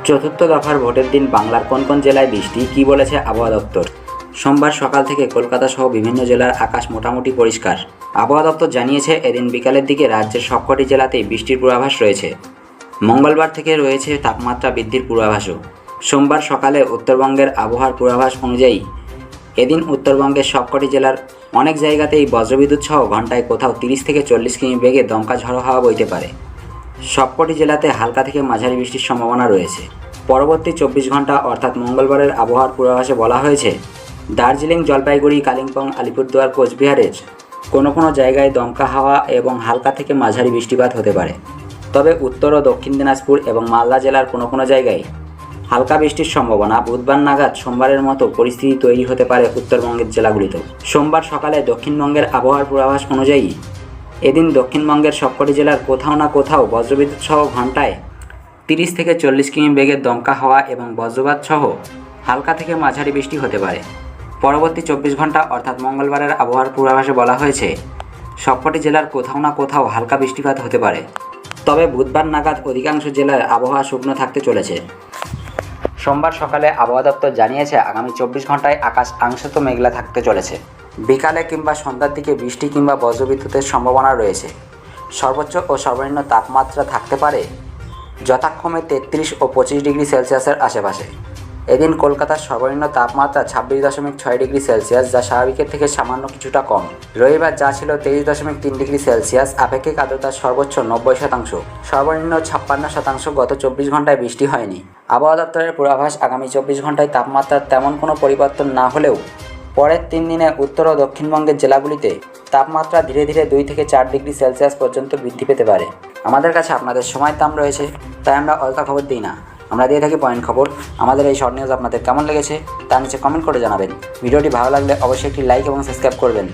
চতুর্থ দফার ভোটের দিন বাংলার কোন কোন জেলায় বৃষ্টি, কী বলেছে আবহাওয়া দপ্তর। সোমবার সকাল থেকে কলকাতা সহ বিভিন্ন জেলার আকাশ মোটামুটি পরিষ্কার। আবহাওয়া দপ্তর জানিয়েছে, এদিন বিকালের দিকে রাজ্যের সবকটি জেলাতেই বৃষ্টির পূর্বাভাস রয়েছে। মঙ্গলবার থেকে রয়েছে তাপমাত্রা বৃদ্ধির পূর্বাভাসও। সোমবার সকালে উত্তরবঙ্গের আবহাওয়ার পূর্বাভাস অনুযায়ী এদিন উত্তরবঙ্গের সবকটি জেলার অনেক জায়গাতেই বজ্রবিদ্যুৎ সহ ঘন্টায় কোথাও 30 থেকে 40 কিমি বেগে দমকা ঝড়ো হাওয়া বইতে পারে। সবকটি জেলাতে হালকা থেকে মাঝারি বৃষ্টির সম্ভাবনা রয়েছে। পরবর্তী 24 ঘন্টা অর্থাৎ মঙ্গলবারের আবহাওয়ার পূর্বাভাসে বলা হয়েছে, দার্জিলিং, জলপাইগুড়ি, কালিম্পং, আলিপুরদুয়ার, কোচবিহারের কোনো জায়গায় দমকা হাওয়া এবং হালকা থেকে মাঝারি বৃষ্টিপাত হতে পারে। তবে উত্তর ও দক্ষিণ দিনাজপুর এবং মালদা জেলার কোনো জায়গায় হালকা বৃষ্টির সম্ভাবনা। বুধবার নাগাদ সোমবারের মতো পরিস্থিতি তৈরি হতে পারে উত্তরবঙ্গের জেলাগুলিতেও। সোমবার সকালে দক্ষিণবঙ্গের আবহাওয়ার পূর্বাভাস অনুযায়ী এদিন দক্ষিণবঙ্গের সবকটি জেলার কোথাও না কোথাও বজ্রবিদ্যুৎ সহ ঘন্টায় 30 থেকে 40 কিমি বেগের দমকা হাওয়া এবং বজ্রপাত সহ হালকা থেকে মাঝারি বৃষ্টি হতে পারে। পরবর্তী 24 ঘন্টা অর্থাৎ মঙ্গলবারের আবহাওয়ার পূর্বাভাসে বলা হয়েছে, সবকটি জেলার কোথাও না কোথাও হালকা বৃষ্টিপাত হতে পারে। তবে বুধবার নাগাদ অধিকাংশ জেলার আবহাওয়া শুকনো থাকতে চলেছে। সোমবার সকালে আবহাওয়া দপ্তর জানিয়েছে, আগামী 24 ঘন্টায় আকাশ আংশত মেঘলা থাকতে চলেছে। বিকালে কিংবা সন্ধ্যার দিকে বৃষ্টি কিংবা বজ্রবিদ্যুতের সম্ভাবনা রয়েছে। সর্বোচ্চ ও সর্বনিম্ন তাপমাত্রা থাকতে পারে যথাক্রমে 33 ও 25 ডিগ্রি সেলসিয়াসের আশেপাশে। এদিন কলকাতার সর্বনিম্ন তাপমাত্রা 26.6 ডিগ্রি সেলসিয়াস, যা স্বাভাবিকের থেকে সামান্য কিছুটা কম। রবিবার যা ছিল 23.3 ডিগ্রি সেলসিয়াস। আপেক্ষিক আর্দ্রতা সর্বোচ্চ 90%, সর্বনিম্ন 56%। গত 24 ঘন্টায় বৃষ্টি হয়নি। আবহাওয়া দপ্তরের পূর্বাভাস, আগামী 24 ঘন্টায় তাপমাত্রার তেমন কোনো পরিবর্তন না হলেও পরের 3 দিনে উত্তর ও দক্ষিণবঙ্গের জেলাগুলিতে তাপমাত্রা ধীরে ধীরে 2 থেকে 4 ডিগ্রি সেলসিয়াস পর্যন্ত বৃদ্ধি পেতে পারে। আমাদের কাছে আপনাদের সময়ের দাম রয়েছে, তাই আমরা অলকা খবর দিই না, আমরা দিয়ে থাকি পয়েন্ট খবর। আমাদের এই শর্ট নিউজ আপনাদের কেমন লেগেছে তা নিচে কমেন্ট করে জানাবেন। ভিডিওটি ভালো লাগলে অবশ্যই একটি লাইক এবং সাবস্ক্রাইব করবেন।